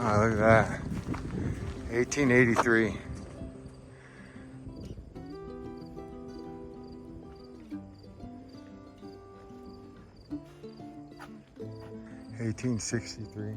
Oh, look at that. 1883. $1863.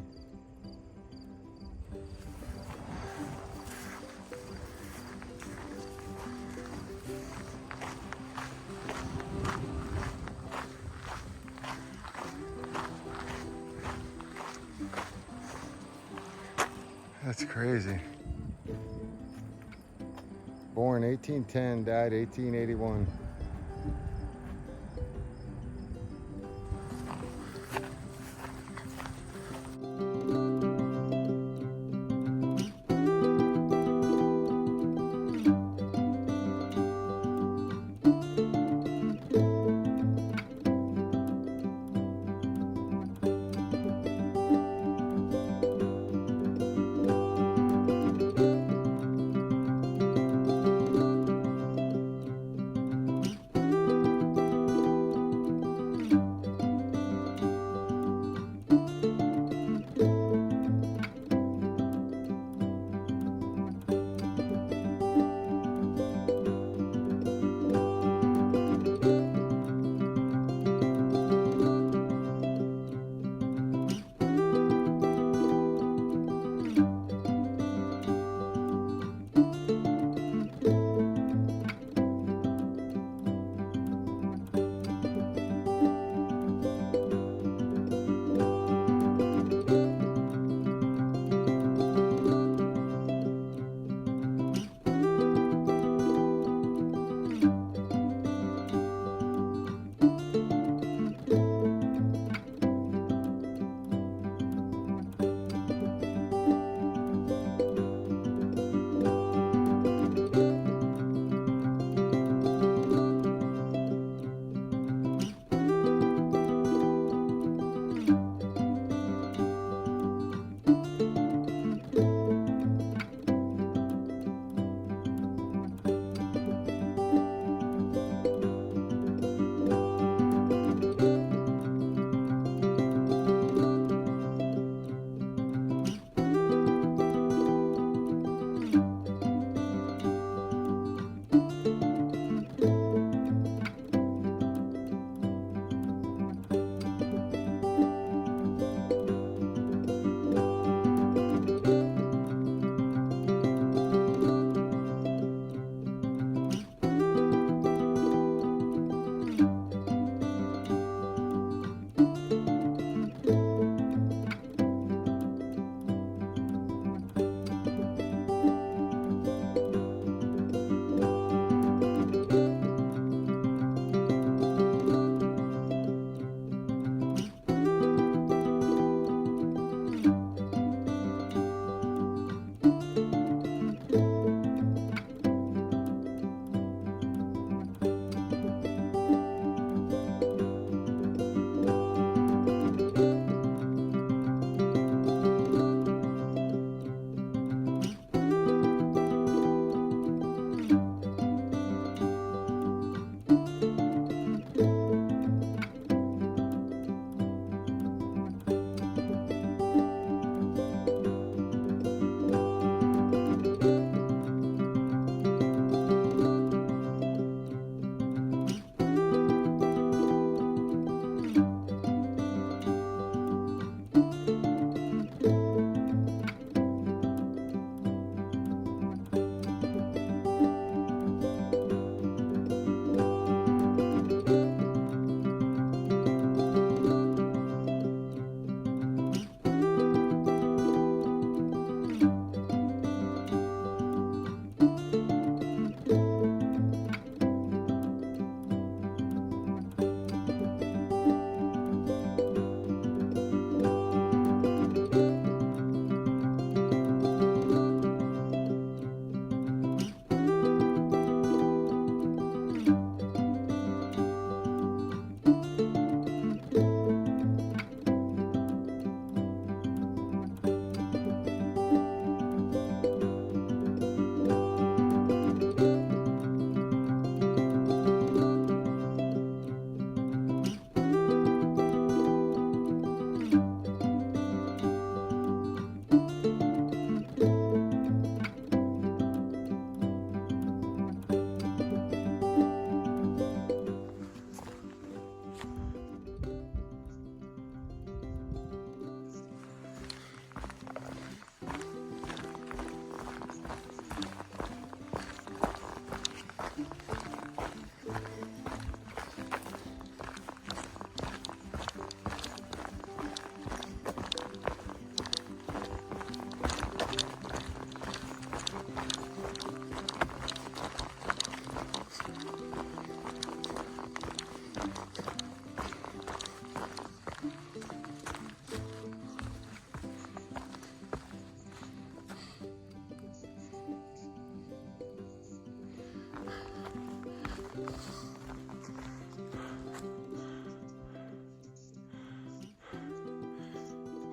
That's crazy. Born 1810, died 1881.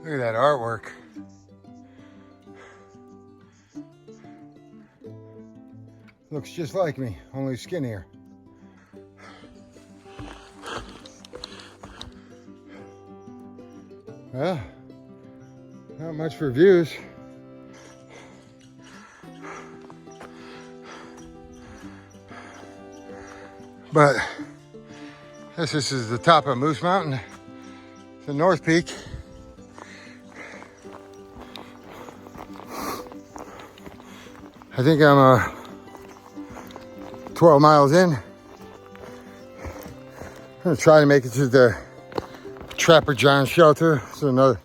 Look at that artwork. Looks just like me, only skinnier. Well, not much for views. But this is the top of Moose Mountain, the North Peak. I think I'm 12 miles in. I'm gonna try to make it to the Trapper John shelter. So another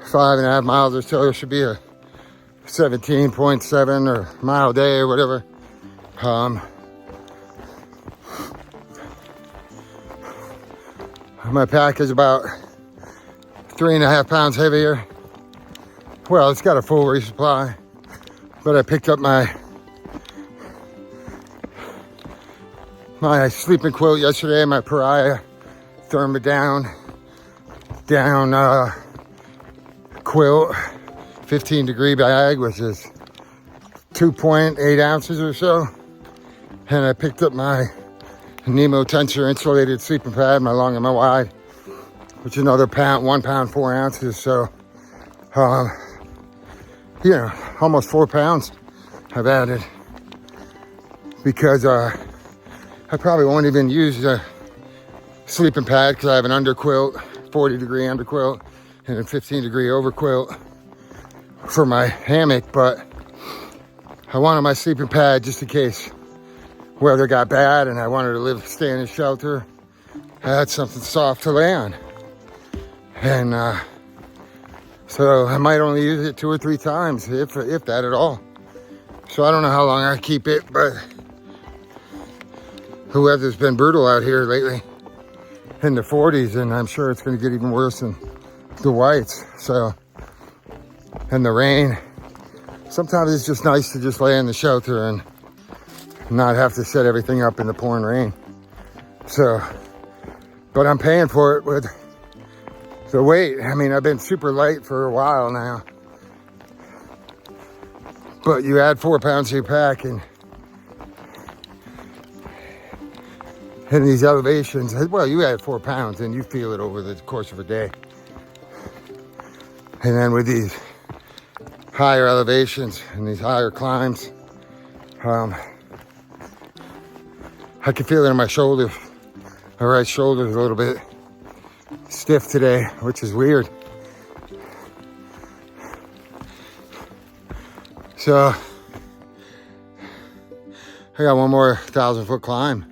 5.5 miles or so. There should be a 17.7 or mile day or whatever. My pack is about 3.5 pounds heavier. Well, it's got a full resupply, but I picked up my sleeping quilt yesterday, my Pariah thermodown quilt, 15-degree bag, which is 2.8 ounces or so. And I picked up my Nemo Tensor insulated sleeping pad, my long and my wide, which is another 1 pound 4 ounces. So, you know, almost 4 pounds I've added, because I probably won't even use the sleeping pad because I have an underquilt, 40-degree underquilt, and a 15-degree overquilt for my hammock. But I wanted my sleeping pad just in case weather got bad and I wanted to stay in a shelter. I had something soft to lay on. And so I might only use it 2 or 3 times, if that at all. So I don't know how long I keep it, but the weather's been brutal out here lately, in the 40s, and I'm sure it's going to get even worse in the whites. So, and the rain. Sometimes it's just nice to just lay in the shelter and not have to set everything up in the pouring rain. So, but I'm paying for it with the weight. I mean, I've been super light for a while now, but you add 4 pounds to your pack, and these elevations, well, you add 4 pounds and you feel it over the course of a day. And then with these higher elevations and these higher climbs, I can feel it in my shoulder. My right shoulder is a little bit stiff today, which is weird. So I got one more 1,000-foot climb.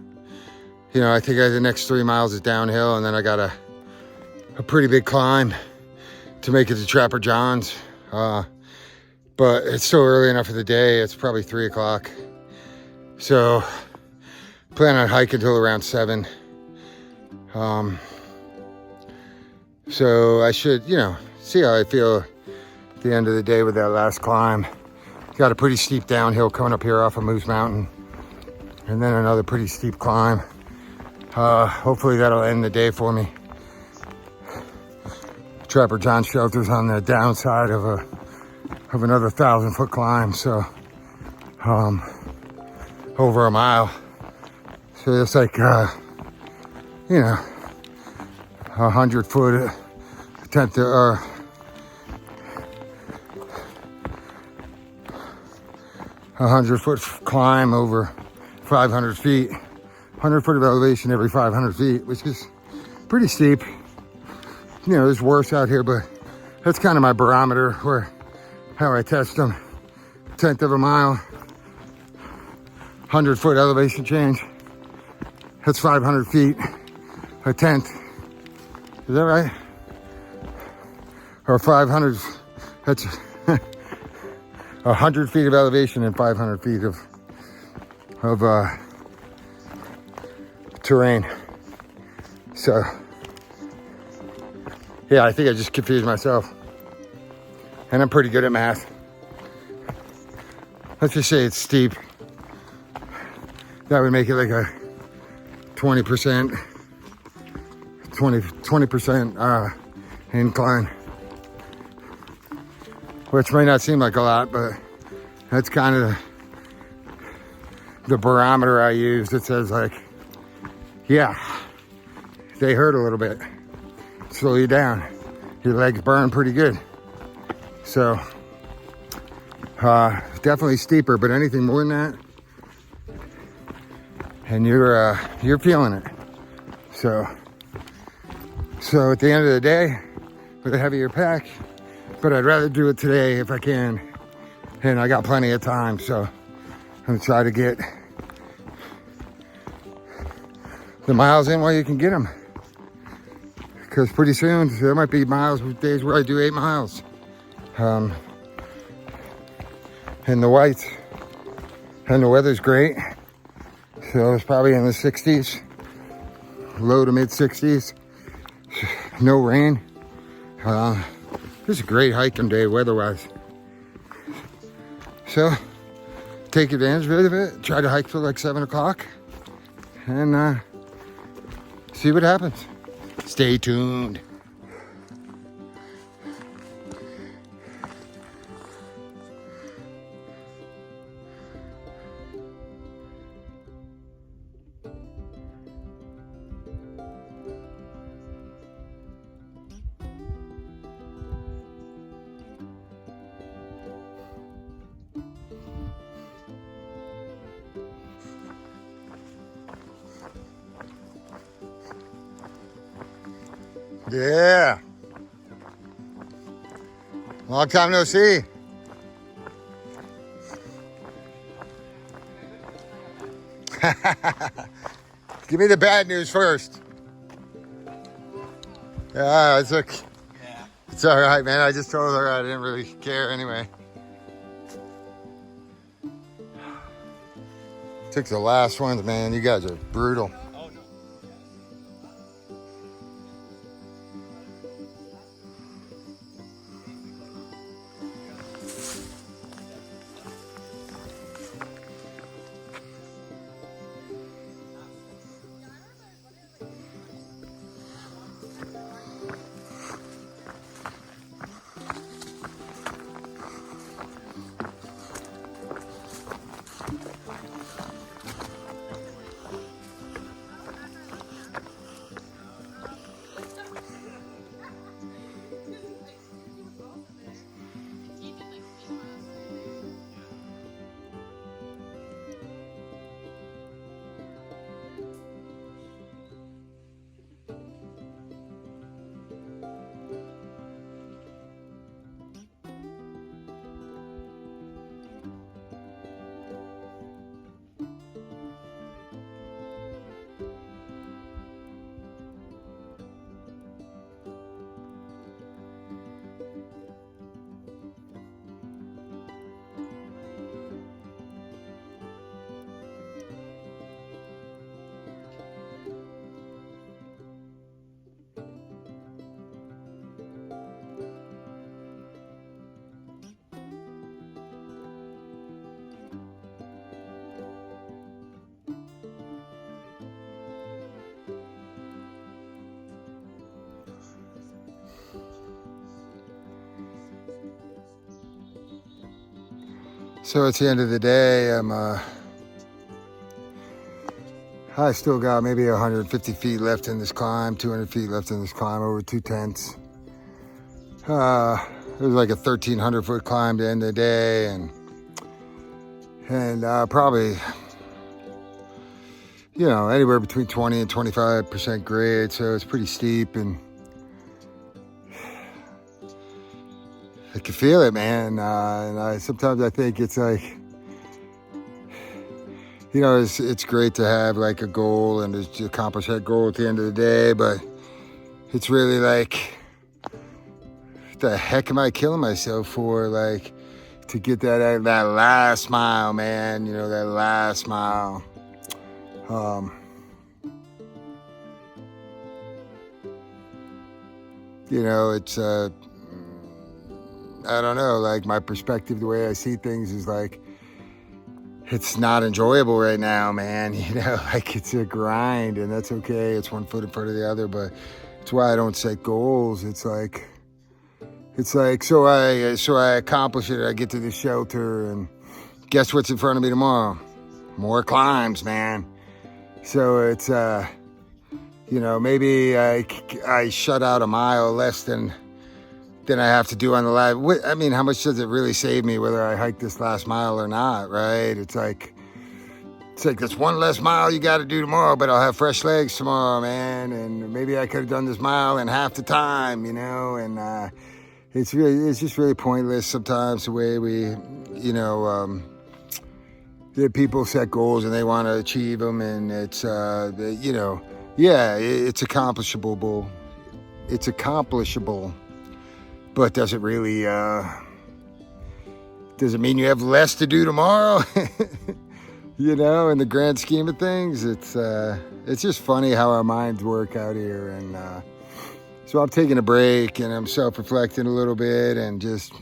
You know, I think the next 3 miles is downhill, and then I got a pretty big climb to make it to Trapper John's. But it's still early enough of the day. It's probably 3 o'clock. So plan on hiking until around 7. So I should, you know, see how I feel at the end of the day with that last climb. Got a pretty steep downhill coming up here off of Moose Mountain, and then another pretty steep climb. Hopefully that'll end the day for me. Trapper John shelter's on the downside of another 1,000-foot climb, so over a mile. So it's like you know, 100-foot attempt to, or 100-foot climb over 500 feet. 100 foot of elevation every 500 feet, which is pretty steep. You know, there's worse out here, but that's kind of my barometer where how I test them. 1/10 of a mile, 100-foot elevation change. That's 500 feet, 1/10. Is that right? Or 500, that's 100 feet of elevation and 500 feet of terrain. So yeah, I think I just confused myself, and I'm pretty good at math. Let's just say it's steep. That would make it like a 20% incline, which may not seem like a lot, but that's kind of the barometer I use that says like, yeah, they hurt a little bit, slow you down, your legs burn pretty good. So definitely steeper, but anything more than that, and you're feeling it. So at the end of the day, with a heavier pack, but I'd rather do it today if I can, and I got plenty of time, so I'm gonna try to get the miles in while you can get them, because pretty soon there might be days where I do 8 miles, and the whites, and the weather's great, so it's probably in the 60s, low to mid 60s, no rain. This is a great hiking day weather-wise, so take advantage of it. Try to hike till like 7 o'clock and see what happens. Stay tuned. Yeah. Long time no see. Give me the bad news first. Yeah, it's okay. Yeah. It's all right, man. I just told her I didn't really care anyway. Took the last ones, man. You guys are brutal. So at the end of the day, I still got maybe 150 feet left in this climb, 200 feet left in this climb, over 2 tents. It was like a 1,300 foot climb to end of the day, and probably, you know, anywhere between 20 and 25% grade, so it's pretty steep, and I can feel it, man. Sometimes I think it's like, you know, it's great to have like a goal and to accomplish that goal at the end of the day, but it's really like, what the heck am I killing myself for? Like, to get that last mile, man, you know, that last mile. You know, it's, I don't know, like my perspective, the way I see things is like, it's not enjoyable right now, man. You know, like it's a grind, and that's okay. It's one foot in front of the other, but It's why I don't set goals. It's like so I accomplish it. I get to the shelter, and guess what's in front of me tomorrow? More climbs, man. So it's maybe I shut out a mile less than I have to do on the last. I mean, how much does it really save me whether I hike this last mile or not, right? It's like this one less mile you got to do tomorrow, but I'll have fresh legs tomorrow, man. And maybe I could have done this mile in half the time, and it's just really pointless sometimes the way we, the people set goals and they want to achieve them, and it's it's accomplishable. It's accomplishable. But does it really, does it mean you have less to do tomorrow? In the grand scheme of things, it's just funny how our minds work out here. And so I'm taking a break and I'm self-reflecting a little bit, and just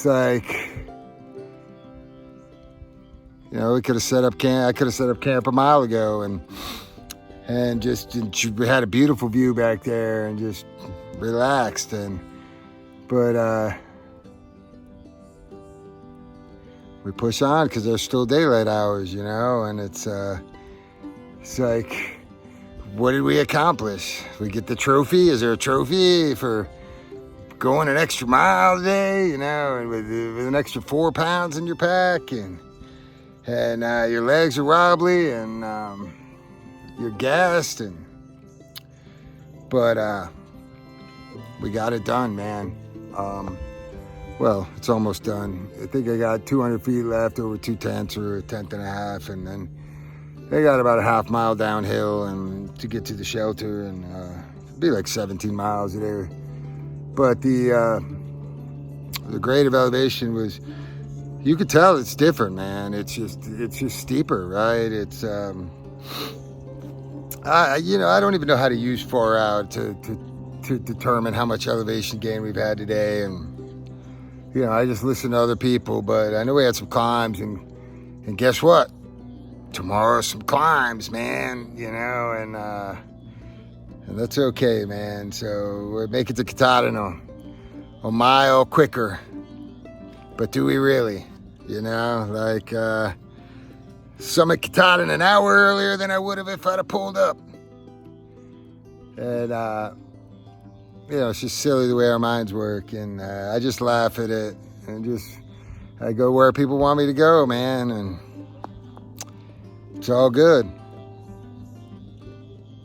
like, we could have set up camp. I could have set up camp a mile ago and just we had a beautiful view back there and just relaxed, but we push on because there's still daylight hours, and it's like, what did we accomplish? We get the trophy. Is there a trophy for going an extra mile today, and with an extra 4 pounds in your pack, and your legs are wobbly, and you're gassed, but we got it done, man. Well, it's almost done. I think I got 200 feet left, over 2/10 or a tenth and a half, and then I got about a half mile downhill and to get to the shelter, and it'd be like 17 miles there. But the grade of elevation was, you could tell it's different, man. It's just steeper, right? It's I don't even know how to use far out to determine how much elevation gain we've had today, and I just listen to other people. But I know we had some climbs, and guess what? Tomorrow some climbs, man. And that's okay, man. So we'll make it to Katahdin a mile quicker. But do we really? Summit Katahdin an hour earlier than I would have if I'd have pulled up. And it's just silly the way our minds work, and I just laugh at it, and I go where people want me to go, man, and it's all good.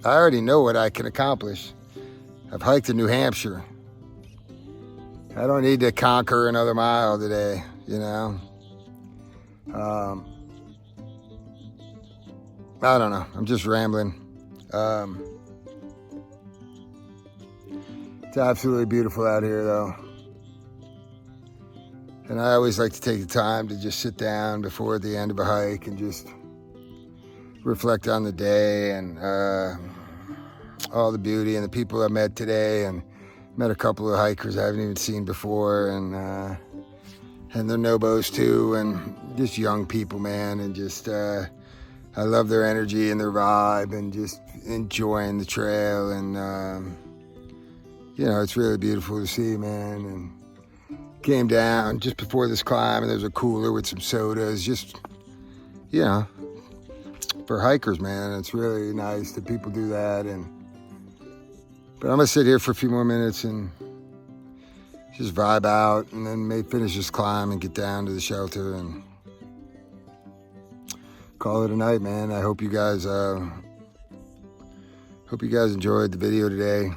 I already know what I can accomplish. I've hiked in New Hampshire. I don't need to conquer another mile today, I don't know. I'm just rambling. It's absolutely beautiful out here, though. And I always like to take the time to just sit down before the end of a hike and just reflect on the day and all the beauty and the people I met today, and met a couple of hikers I haven't even seen before, and they're Nobos too, and just young people, man, and just I love their energy and their vibe, and just enjoying the trail, and it's really beautiful to see, man. And came down just before this climb, and there's a cooler with some sodas, just for hikers, man. It's really nice that people do that. But I'm gonna sit here for a few more minutes and just vibe out, and then maybe finish this climb and get down to the shelter and call it a night, man. I hope you guys enjoyed the video today.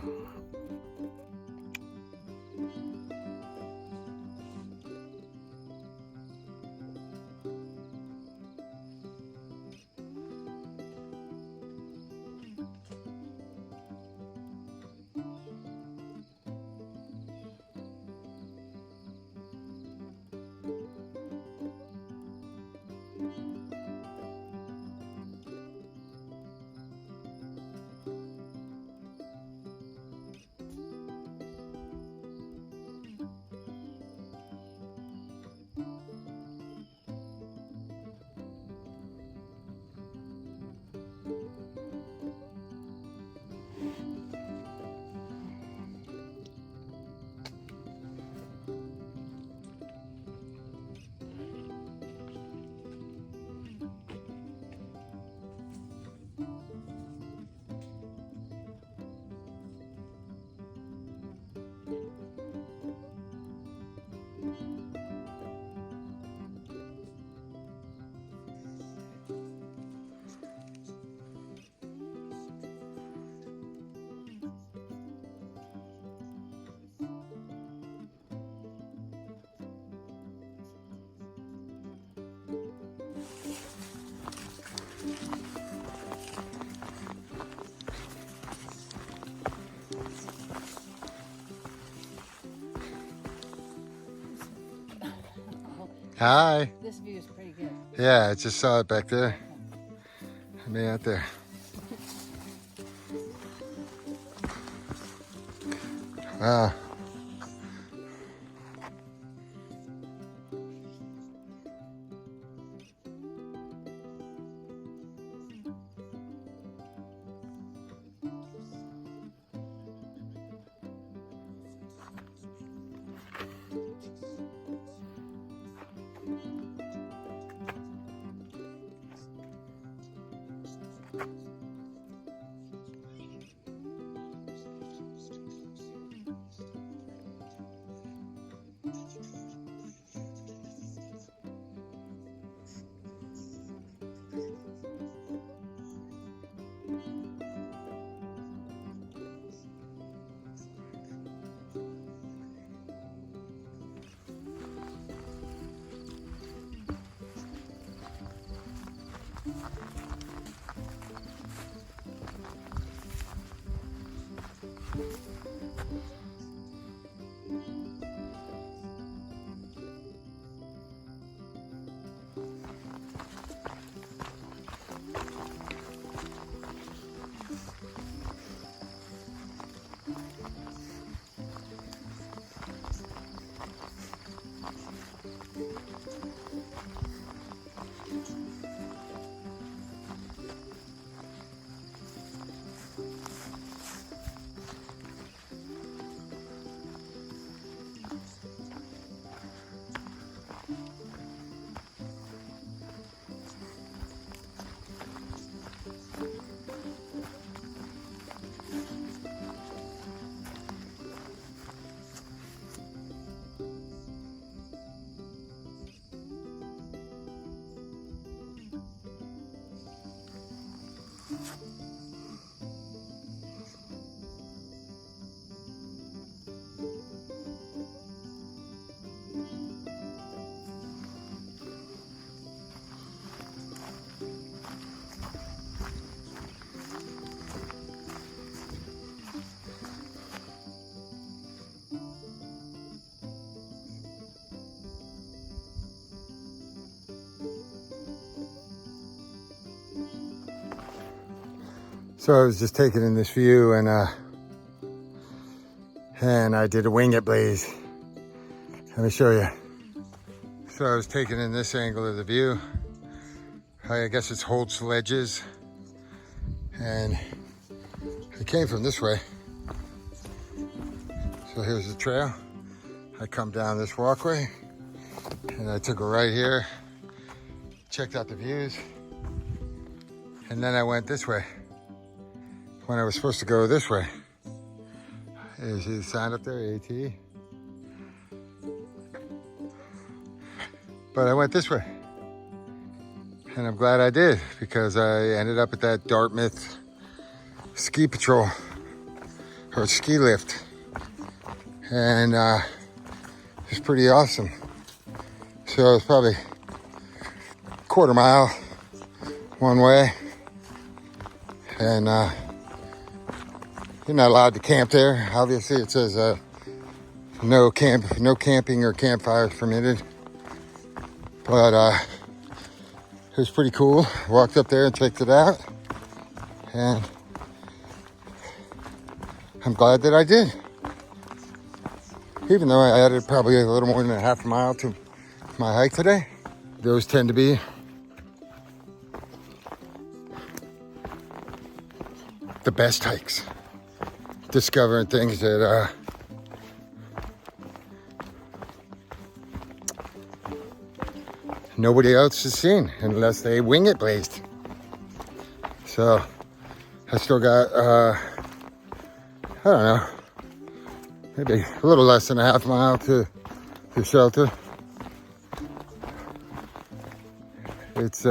Hi. This view is pretty good. Yeah, I just saw it back there. I made out there. Wow. So I was just taking in this view and I did a Wingit Blaze. Let me show you. So I was taking in this angle of the view. I guess it's Holts Ledges. And I came from this way. So here's the trail. I come down this walkway and I took a right here, checked out the views, and then I went this way when I was supposed to go this way. You see the sign up there, AT? But I went this way. And I'm glad I did, because I ended up at that Dartmouth Ski Patrol, or Ski Lift. And it's pretty awesome. So it's probably a quarter mile one way. And you're not allowed to camp there. Obviously it says no camping or campfires permitted. But it was pretty cool. Walked up there and checked it out. And I'm glad that I did. Even though I added probably a little more than a half a mile to my hike today. Those tend to be the best hikes. Discovering things that nobody else has seen unless they wing it blazed. So I still got I don't know, maybe a little less than a half mile to the shelter. It's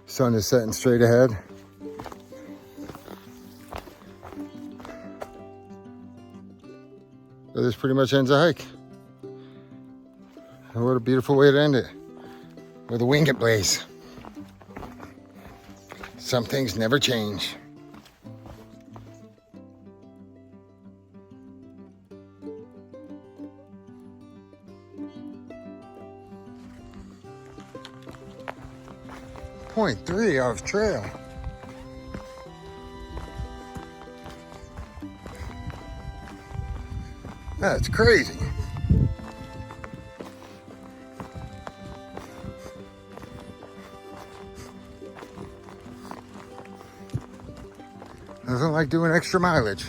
sun is setting straight ahead. So this pretty much ends the hike. And what a beautiful way to end it, with a Wingit Blaze. Some things never change. .3 of trail. That's crazy. Doesn't like doing extra mileage.